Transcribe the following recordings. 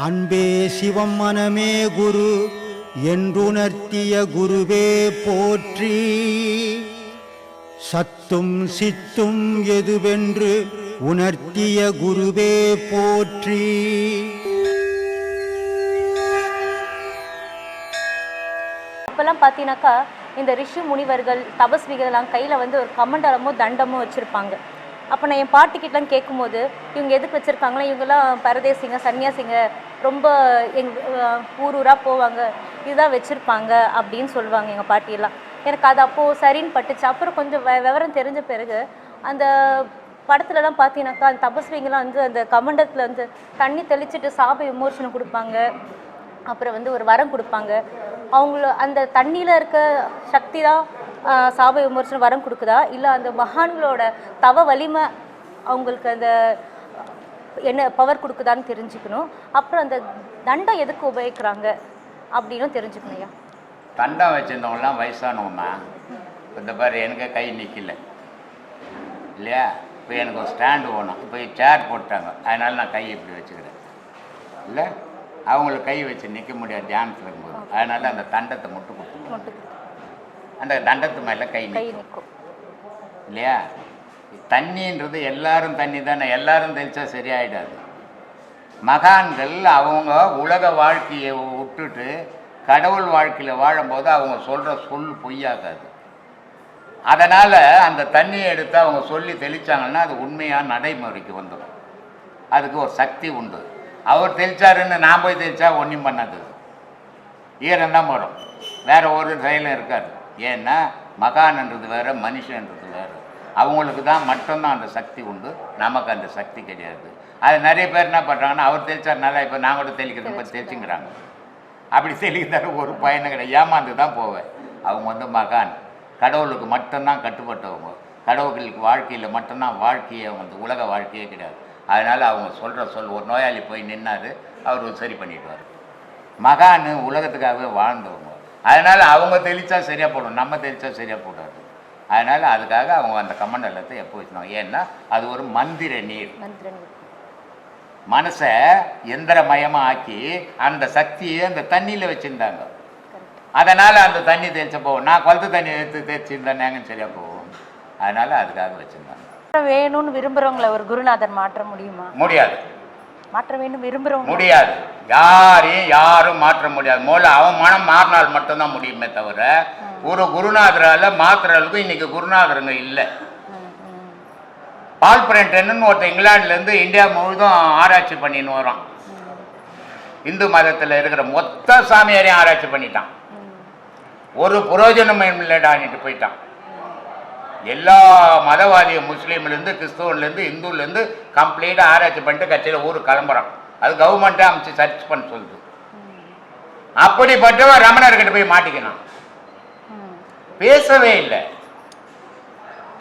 அன்பே சிவம் மனமே குரு என்றுணர்த்திய குருவே போற்றி. சத்தும் சித்தும் எதுவென்று உணர்த்திய குருவே போற்றி. அப்பெல்லாம் பார்த்தீங்கன்னாக்கா இந்த ரிஷி முனிவர்கள் தபஸ்விகள்லாம் கையில் ஒரு கமண்டலமோ தண்டமோ வச்சுருப்பாங்க. அப்போ நான் என் பாட்டிக்கிட்டலாம் கேட்கும்போது இவங்க எதுக்கு வச்சுருக்காங்களோ, இவங்கெல்லாம் பரதேசிங்க சன்னியாசிங்க, ரொம்ப ஊராக போவாங்க, இதுதான் வச்சுருப்பாங்க அப்படின்னு சொல்லுவாங்க எங்கள் பாட்டியெல்லாம். எனக்கு அது அப்போது சரின்னு பட்டுச்சு. அப்புறம் கொஞ்சம் விவரம் தெரிஞ்ச பிறகு அந்த படத்துலலாம் பார்த்தீங்கன்னாக்கா அந்த தபஸ்விங்கெல்லாம் அந்த கமண்டத்தில் தண்ணி தெளிச்சுட்டு சாப விமோசனம் கொடுப்பாங்க. அப்புறம் ஒரு வரம் கொடுப்பாங்க. அவங்கள அந்த தண்ணியில் இருக்க சக்தி தான் சாப விமோசனம் வரம் கொடுக்குதா, இல்லை அந்த மகான்களோட தவ வலிமை அவங்களுக்கு அந்த என்ன பவர் கொடுக்குதான்னு தெரிஞ்சுக்கணும். அப்புறம் அந்த தண்டம் எதுக்கு உபயோகிக்கிறாங்க அப்படின்னு தெரிஞ்சுக்கணும். ஐயா, தண்டம் வச்சுருந்தவங்களாம் வயசானவங்க. இந்த பாரு, எனக்கு கை நிற்கல இல்லையா, இப்போ எனக்கு ஒரு ஸ்டாண்டு வேணும், இப்போ சேர் போட்டாங்க, அதனால் நான் கை இப்படி வச்சுக்கிறேன் இல்லை, அவங்களுக்கு கை வச்சு நிற்க முடியாது தியானத்தில் இருக்கும்போது, அதனால் அந்த தண்டத்தை முட்டு கொடுத்துருவோம், அந்த தண்டத்து மேலே கை நிற்கும் இல்லையா. தண்ணின்றது எல்லாரும் தண்ணி தானே, எல்லாரும் தெளித்தா சரியாயிடாது. மகான்கள் அவங்க உலக வாழ்க்கையை விட்டுட்டு கடவுள் வாழ்க்கையில் வாழும்போது அவங்க சொல்கிற சொல் பொய்யாகாது. அதனால் அந்த தண்ணியை எடுத்து அவங்க சொல்லி தெளித்தாங்கன்னா அது உண்மையாக நடைமுறைக்கு வந்துடும். அதுக்கு ஒரு சக்தி உண்டு. அவர் தெளித்தாருன்னு நான் போய் தெளித்தா ஒன்றும் பண்ணாது, ஈரம்தான் போடும், வேறு ஒரு செயலும் இருக்காது. ஏன்னா மகான்ன்றது வேறு, மனுஷன்றது வேறு. அவங்களுக்கு தான் மட்டும்தான் அந்த சக்தி உண்டு, நமக்கு அந்த சக்தி கிடையாது. அது நிறைய பேர் என்ன பண்ணுறாங்கன்னா, அவர் தெளிச்சாருனால இப்போ நான் கூட தெளிக்கிறது இப்போ தெளிச்சுங்கிறாங்க. அப்படி தெளிக்கிறதால ஒரு பயனும் கிடையாது, ஏமாந்து தான் போவேன். அவங்க மகான், கடவுளுக்கு மட்டும்தான் கட்டுப்பட்டவங்க, கடவுளுக்கு வாழ்க்கையில் மட்டும்தான் வாழ்க்கையே, உலக வாழ்க்கையே கிடையாது. அதனால் அவங்க சொல்கிற சொல், ஒரு நோயாளி போய் நின்னார், அவர் சரி பண்ணிடுவார். மகான் உலகத்துக்காகவே வாழ்ந்தவங்க, அதனால் அவங்க தெளித்தா சரியாக போடும், நம்ம தெளித்தா சரியாக போடாது. அதனால் அதுக்காக அவங்க அந்த கமண்டலத்தை எப்போ வச்சுருவாங்க, ஏன்னா அது ஒரு மந்திர நீர். மனசை எந்திரமயமாக ஆக்கி அந்த சக்தியை அந்த தண்ணியில் வச்சுருந்தாங்க. அதனால் அந்த தண்ணி தெளிச்ச போகும். நான் குளத்து தண்ணி எடுத்து தேய்ச்சிருந்தேன் சரியாக போகும். அதனால் அதுக்காக வச்சுருந்தாங்க. வேணும்னு விரும்புகிறவங்களை ஒரு குருநாதர் மாற்ற முடியுமா? முடியாது. மாற்ற வேண்டும் விரும்புகிறவங்க முடியாது, யாரும் மாற்ற முடியாது. முதல்ல அவன் மனம் மாறினால் மட்டும்தான் முடியுமே தவிர ஒரு குருநாதரால் மாற்றுறதுக்கு இன்னைக்கு குருநாதருங்க இல்லை. பால் பிரண்டன்னு ஒருத்தர் இங்கிலாந்துலேருந்து இந்தியா முழுதும் ஆராய்ச்சி பண்ணின்னு வரான். இந்து மதத்தில் இருக்கிற மொத்த சாமியாரையும் ஆராய்ச்சி பண்ணிட்டான். ஒரு புரோஜனம் இல்லைடான்ட்டு போயிட்டான். எல்லா மதவாதியும் முஸ்லீம்லேருந்து கிறிஸ்துவன்லேருந்து இந்துலேருந்து கம்ப்ளீட்டாக ஆராய்ச்சி பண்ணிட்டு கட்சியில் ஊருக்கு கிளம்புறான். அது கவர்மெண்ட்டே அமைச்சு சர்ச் பண்ண சொல்லுது. அப்படிப்பட்டவன் ரமணர்கிட்ட போய் மாட்டிக்கணும். பேசவே இல்லை,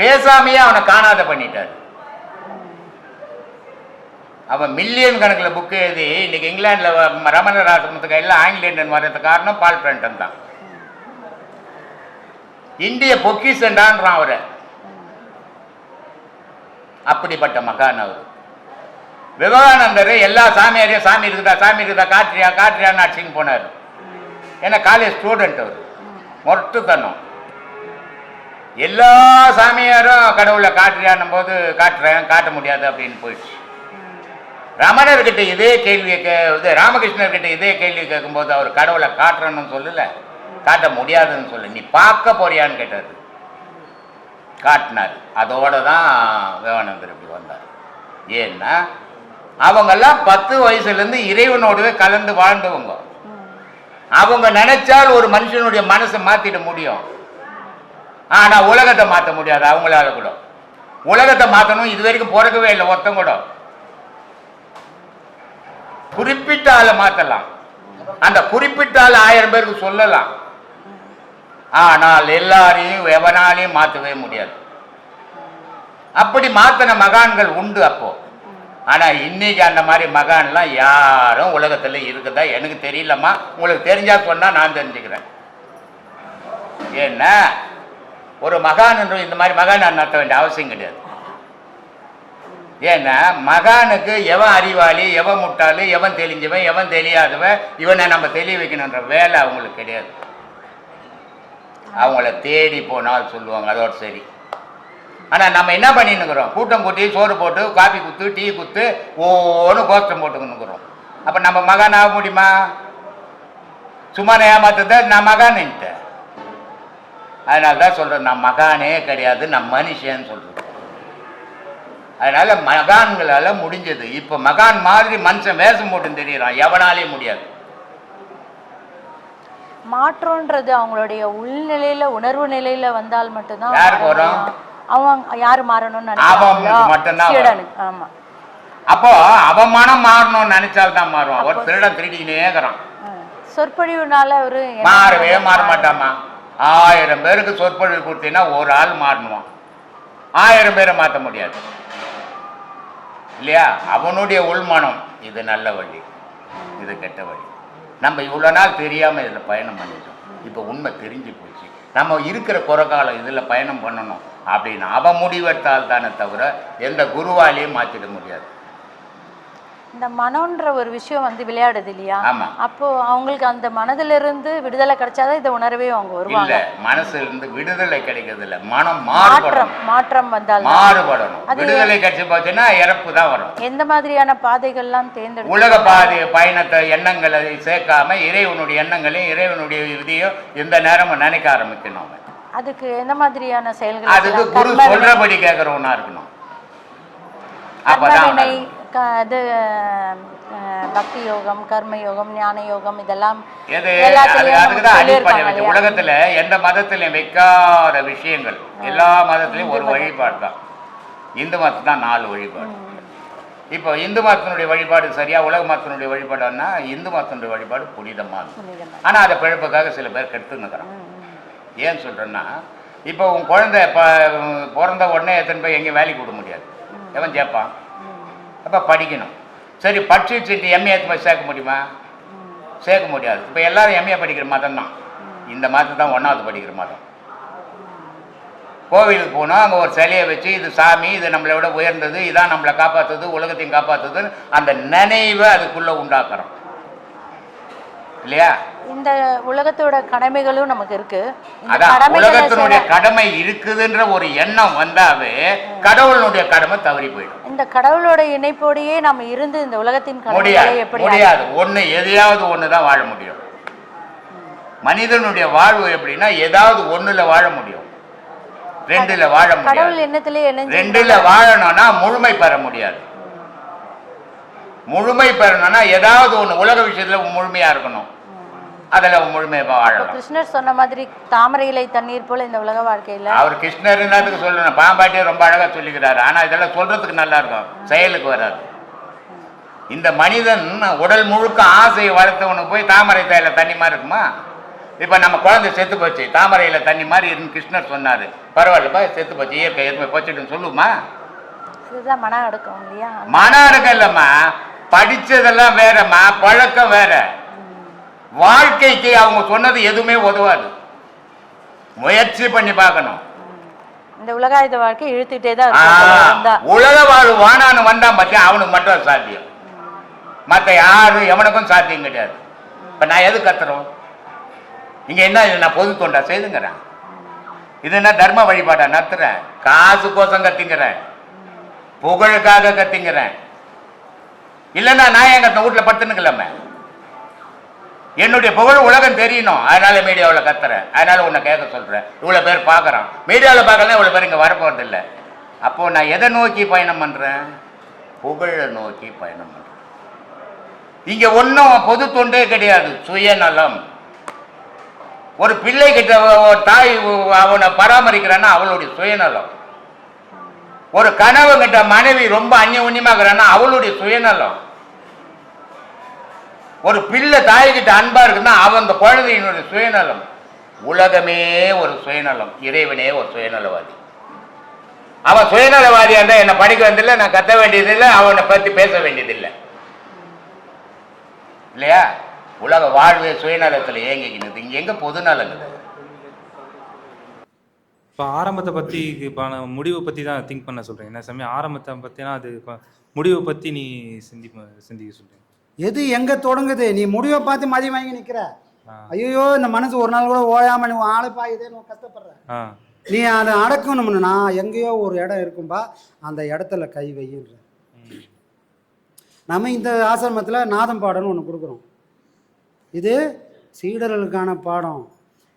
பேசாமையே அவனை காணாத பண்ணிட்டார். அவன் மில்லியன் கணக்கில் புக்கு எழுதி இன்னைக்கு இங்கிலாண்டில் ரமணர் ஆசிரமத்துக்கு எல்லாம் ஆங்கிலேயன் வர்றதுக்கு காரணம் பால் பிரண்டன் தான். இந்திய பொக்கிஷன்டான்றான் அவரை. அப்படிப்பட்ட மகான் அவர். விவேகானந்தர் எல்லா சாமியாரையும் சாமி இருக்குதா காட்டுறியான்னு அடிச்சுன்னு போனார். ஏன்னா காலேஜ் ஸ்டூடெண்ட் அவர், மொட்டுத்தனம். எல்லா சாமியாரும் கடவுளை காட்டுறியான்னும் போது காட்ட முடியாது அப்படின்னு போயிடுச்சு. ரமணர்கிட்ட இதே கேள்வியை ராமகிருஷ்ணர்கிட்ட இதே கேள்வி கேட்கும்போது அவர் கடவுளை காட்டுறன்னு சொல்லல, காட்ட முடியாதுன்னு சொல்லு, நீ பார்க்க போறியான்னு கேட்டார். காட்டினார். அதோட தான் விவேகானந்தர் இப்படி வந்தார். ஏன்னா அவங்கெல்லாம் 10 வயசுலேருந்து இறைவனோடவே கலந்து வாழ்ந்தவங்க. அவங்க நினைச்சால் ஒரு மனுஷனுடைய மனசை மாற்றிட முடியும். ஆனால் உலகத்தை மாற்ற முடியாது அவங்களால கூட. உலகத்தை மாற்றணும் இது வரைக்கும் பிறக்கவே இல்லை ஒருத்தம் கூட. குறிப்பிட்ட ஆளை மாற்றலாம், அந்த குறிப்பிட்ட ஆள் 1000 பேருக்கு சொல்லலாம். ஆனால் எல்லாரையும் எவனாலையும் மாற்றவே முடியாது. அப்படி மாற்றின மகான்கள் உண்டு அப்போ. ஆனால் இன்னைக்கு அந்த மாதிரி மகான்லாம் யாரும் உலகத்தில் இருக்குதா எனக்கு தெரியலம்மா. உங்களுக்கு தெரிஞ்சா சொன்னால் நான் தெரிஞ்சுக்கிறேன். ஏன்னா ஒரு மகான் இந்த மாதிரி மகான் நடத்த வேண்டிய அவசியம் கிடையாது. ஏன்னா மகானுக்கு எவன் அறிவாளி, எவன் முட்டாளு, எவன் தெளிஞ்சவன், எவன் தெரியாதவன், இவனை நம்ம தெளிய வைக்கணுன்ற வேலை அவங்களுக்கு கிடையாது. அவங்கள தேடி போனால் சொல்லுவாங்க, அதோட சரி. ஆனால் நம்ம என்ன பண்ணின்னுக்கிறோம்? கூட்டம் கூட்டி சோறு போட்டு காஃபி குத்து டீ குத்து ஓன்னு கோஷ்டம் போட்டுக்கணுங்கிறோம். அப்போ நம்ம மகான் ஆக முடியுமா? சும்மா ஏமாத்தத நான் மகான்ட்டேன். அதனால தான் சொல்கிறேன், நான் மகானே கிடையாது, நான் மனுஷன்னு சொல்கிறேன். அதனால மகான்களால் முடிஞ்சது. இப்போ மகான் மாதிரி மனுஷன் வேஷம் போட்டு தெரியறான், எவனாலே முடியாது. மாற்றம்ன்றது அவங்களுடைய உள்நிலையில உணர்வு நிலையில வந்தால் மட்டும்தான். யாருக்கு வரும்? அவங்க யாரு மாறணும்னு நினைக்கிறாங்க. ஆமா. அப்போ அவன் மனம் மாறணும்னு நினைச்சால்தான் மாறுவான். ஒரு திருடன் திருடினே இருக்கிறான், சொற்பொழிவுனால ஒரு மாறவே மாற மாட்டாமா. 1000 பேருக்கு சொற்பொழிவு கொடுத்தீங்கன்னா ஒரு ஆள் மாறணுவான். 1000 பேரை மாற்ற முடியாது இல்லையா? அவனுடைய உள்மனம் இது நல்ல வழி, இது கெட்ட வழி. நம்ம இவ்வளோ நாள் தெரியாமல் இதில் பயணம் பண்ணிட்டோம். இப்போ உண்மை தெரிஞ்சு போச்சு. நம்ம இருக்கிற குறைக்காலம் இதில் பயணம் பண்ணணும் அப்படின்னு அவன் முடிவெடுத்தால் தானே தவிர எந்த குருவாலையும் மாற்றிட முடியாது. இந்த மனம்ன்ற ஒரு விஷயம் வந்து விளையாடுது இல்லையா? ஆமா. அப்போ அவங்களுக்கு அந்த மனதிலிருந்து விடுதலை கிடைச்சாதான் இதை உணரவே அவங்க வருவாங்க. இல்ல, மனசுல இருந்து விடுதலை கிடைக்கிறது இல்ல, மனம் மாறுபடணும். மாற்றம் வந்தால் மாறுபடணும். விடுதலை கிடைச்சு போச்சுன்னா இறப்பு தான் வரும். எந்த மாதிரியான பாதைகள்லாம் தேர்ந்தெடுத்து உலக பாதை பயணத்தை எண்ணங்களை சேர்க்காம இறைவனுடைய எண்ணங்களையும் இறைவனுடைய விதியும் எந்த நேரமும் நினைக்க ஆரம்பிக்கணும். அதுக்கு எந்த மாதிரியான செயல்கள்? அதுக்கு குரு சொல்றபடி கேட்கறவனா இருக்கணும். அப்பதான் அது பக்தி யோகம், கர்ம யோகம், ஞான யோகம் இதெல்லாம் அதுக்குதான் அடிப்படை வச்சு. உலகத்துல எந்த மதத்திலையும் வைக்காத விஷயங்கள் எல்லா மதத்திலையும் ஒரு வழிபாடு தான். இந்து மதம் தான் 4 வழிபாடு. இப்போ இந்து மதத்தினுடைய வழிபாடு சரியா, உலக மதத்தினுடைய வழிபாடுன்னா இந்து மதத்தினுடைய வழிபாடு புனிதமானது. ஆனா அதை பிழப்புக்காக சில பேர் கெடுத்துன்னுக்கிறான். ஏன்னு சொல்றேன்னா, இப்போ உன் குழந்தை பிறந்த உடனே எத்தனை போய் எங்கேயும் வேலைக்கு விட முடியாது, எவன் கேட்பான்? அப்போ படிக்கணும். சரி, படிச்சுட்டு எம்ஏ போய் சேர்க்க முடியுமா? சேர்க்க முடியாது. இப்போ எல்லாரும் எம்ஏ படிக்கிற மதம் தான். இந்த மதம் தான் 1வது படிக்கிற மதம். கோவிலுக்கு போனால் அங்கே ஒரு சிலையை வச்சு இது சாமி, இது நம்மளை விட உயர்ந்தது, இதான் நம்மளை காப்பாற்றுது, உலகத்தையும் காப்பாற்றுதுன்னு அந்த நினைவை அதுக்குள்ளே உண்டாக்குறோம் இல்லையா? இந்த உலகத்தோட கடமைகளும் நமக்கு இருக்கு. அதான் உலகத்தினுடைய கடமை இருக்குதுன்ற ஒரு எண்ணம் வந்தாவே கடவுளுடைய கடமை தவறி போயிடும். இந்த கடவுளோட இணைப்போடையே நம்ம இருந்து இந்த உலகத்தின் முடியாது. ஒண்ணு எதையாவது ஒண்ணுதான் வாழ முடியும். மனிதனுடைய வாழ்வு எப்படின்னா ஏதாவது ஒண்ணுல வாழ முடியும், 2ல வாழ முடியாது. கடவுள் எண்ணத்திலே 2ல வாழணும்னா முழுமை பெற முடியாது. முழுமை பெறணும்னா ஏதாவது ஒண்ணு உலக விஷயத்துல முழுமையா இருக்கணும், அதுல முழுமையா வாழலாம். கிருஷ்ணர் சொன்ன மாதிரி தாமரை இலை தண்ணீர் போல இந்த உலக வாழ்க்கையில அவர் கிருஷ்ணர் என்னதுக்கு சொல்லணும், பாம்பாட்டியே ரொம்ப அழகா சொல்லிக்கிறாரு. ஆனா இதெல்லாம் சொல்றதுக்கு நல்லா இருக்கும், செயலுக்கு வராது. இந்த மனிதன் உடல் முழுக்க ஆசையை வளர்த்தவனுக்கு போய் தாமரை தையில தண்ணி மாதிரி இருக்குமா? இப்ப நம்ம குழந்தை செத்து போச்சு, தாமரையில தண்ணி மாதிரி இருந்து கிருஷ்ணர் சொன்னாரு, பரவாயில்லப்பா செத்து போச்சு, இயற்கை எதுவுமே போச்சுன்னு சொல்லுமா? இதுதான் மன அடக்கம் இல்லையா? மன அடக்கம் இல்லம்மா, படிச்சதெல்லாம் வேறம்மா, பழக்கம் வேற. வாழ்க்கைக்கு அவங்க சொன்னது எதுவுமே உதவாது, முயற்சி பண்ணி பார்க்கணும். இந்த உலகாயுத வாழ்க்கை இழுத்துட்டே தான். உலக வாழ்வு வானான்னு வந்தான் பத்தியா, அவனுக்கு மட்டும் சாத்தியம், மற்ற யாரும் எவனுக்கும் சாத்தியம் கிடையாது. இப்ப நான் எது கத்துறோம் இங்க? என்ன நான் பொது தொண்டா செய்துங்கிறேன், இது என்ன தர்ம வழிபாடா நடத்துறேன்? காசு கோசம் கத்திங்கிறேன், புகழுக்காக கத்திங்கிறேன். இல்லைன்னா நான் எங்க வீட்டுல படுத்துனுக்கலாமே, என்னுடைய புகழ் உலகம் தெரியணும், அதனால மீடியாவில் கத்துறேன், அதனால உன்னை கேட்க சொல்றேன். இவ்வளவு பேர் பார்க்கறான், மீடியாவில் பார்க்கலாம், இவ்வளவு பேர் இங்க வரப்போறது இல்லை. அப்போ நான் எதை நோக்கி பயணம் பண்றேன்? புகழை நோக்கி பயணம் பண்றேன். இங்க ஒன்றும் பொது தொண்டே கிடையாது, சுயநலம். ஒரு பிள்ளை கிட்ட தாய் அவனை பராமரிக்கிறான்னா அவளுடைய சுயநலம். ஒரு கணவன் கிட்ட மனைவி ரொம்ப அந்நியமாக்குறான்னா அவளுடைய சுயநலம். ஒரு பிள்ளை தாய்கிட்ட அன்பா இருக்குன்னா அவன் அந்த குழந்தையினுடைய சுயநலம். உலகமே ஒரு சுயநலம், இறைவனே ஒரு சுயநலவாதி. அவன் சுயநலவாதியா இருந்தா என்ன படிக்க வேண்டியதில்லை, நான் கத்த வேண்டியதில்லை, அவனை பத்தி பேச வேண்டியதில்லை இல்லையா? உலக வாழ்வே சுயநலத்தில் இயங்கிக்கினது, இங்க எங்க பொதுநலங்குது? இப்போ ஆரம்பத்தை பற்றி இப்போ முடிவை பற்றி தான் திங்க் பண்ண சொல்கிறேன். என்ன சாமி ஆரம்பத்தை பற்றினா அது முடிவை பற்றி நீ சிந்திக்க சொல்கிறேன். எது எங்கே தொடங்குது? நீ முடிவை பார்த்து மதியம் வாங்கி நிற்கிற. ஐயோ இந்த மனசு ஒரு நாள் கூட ஓயாம நீ ஆளை பாயுதே நீ கஷ்டப்படுற. நீ அதை அடக்கணும்னா எங்கேயோ ஒரு இடம் இருக்கும்பா, அந்த இடத்துல கை வையின்ற. நம்ம இந்த ஆசிரமத்தில் நாதம் பாடம்னு ஒன்று கொடுக்குறோம். இது சீடர்களுக்கான பாடம்.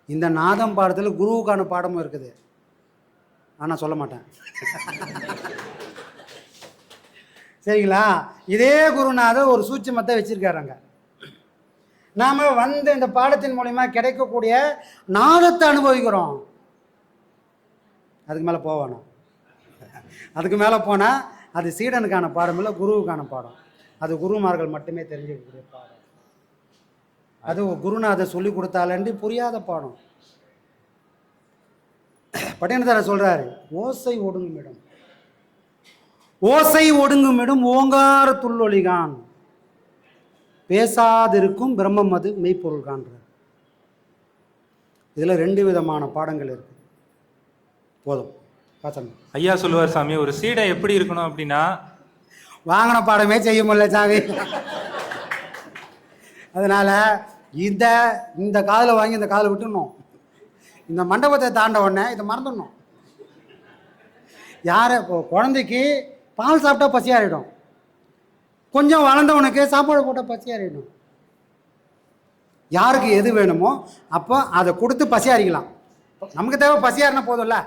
இந்த நாதம் பாடத்தில் குருவுக்கான பாடமும் இருக்குது. ஆனால் சொல்ல மாட்டேன். சரிங்களா? இதே குருநாதர் ஒரு சூட்சுமத்தை வச்சிருக்காருங்க. நாம் வந்து இந்த பாடத்தின் மூலிமா கிடைக்கக்கூடிய நாதத்தை அனுபவிக்கிறோம். அதுக்கு மேலே போவேணும். அதுக்கு மேலே போனால் அது சீடனுக்கான பாடம் இல்லை, குருவுக்கான பாடம். அது குருமார்கள் மட்டுமே தெரிஞ்சுக்கக்கூடிய பாடம். அது குருநாதர் சொல்லி கொடுத்தாலன்றி புரியாத பாடம். பட்டினத்தார் சொல்கிறாரு, ஓசை ஒடுங்கும் இடம், ஓசை ஒடுங்கும் இடம் ஓங்கார துள்ளொலிகான், பேசாதிருக்கும் பிரம்மம் அது மெய்ப்பொருள் காண்ற. இதில் 2 விதமான பாடங்கள் இருக்கு. போதும் பாசம். ஐயா சொல்லுவார் சாமி, ஒரு சீடை எப்படி இருக்கணும் அப்படின்னா, வாங்கின பாடமே செய்ய முடியல சாமி. அதனால இந்த காதில் வாங்கி இந்த காதில் விட்டுடணும். இந்த மண்டபத்தை தாண்ட உடனே இதை மறந்துடணும். யாரை இப்போ குழந்தைக்கு பால் சாப்பிட்டா பசியாறிடும், கொஞ்சம் வளர்ந்தவனுக்கு சாப்பாடு போட்டால் பசியாறிடும். யாருக்கு எது வேணுமோ அப்போ அதை கொடுத்து பசியாறிக்கலாம். நமக்கு தேவை பசியாறினா போதும்ல.